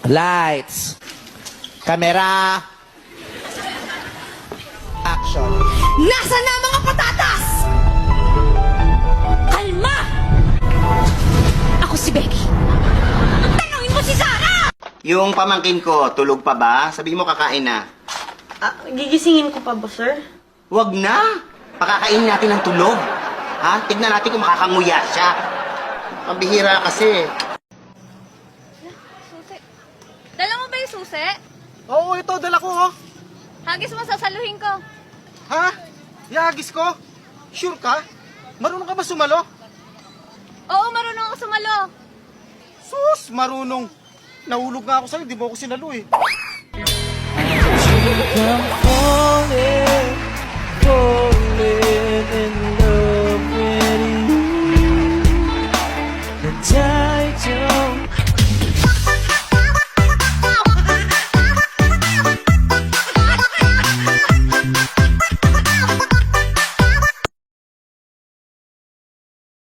Lights. Camera. Action. Nasaan na ang mga patatas? Kalma! Ako si Becky. Tanungin mo si Sarah! Yung pamangkin ko, tulog pa ba? Sabi mo kakain na. Gigisingin ko pa ba, sir? Wag na! Pakakain natin ng tulog. Ha? Tignan natin kung makakanguya siya. Pambihira kasi. Susi. Dala mo ba yung susi? Oo, ito, dala ko, oh. Hagis mo, sasaluhin ko. Ha? Yagis ko? Sure ka? Marunong ka ba sumalo? Oo, marunong ako sumalo. Sus, marunong. Nahulog nga ako sa'yo, di mo ako sinalo eh. Come falling.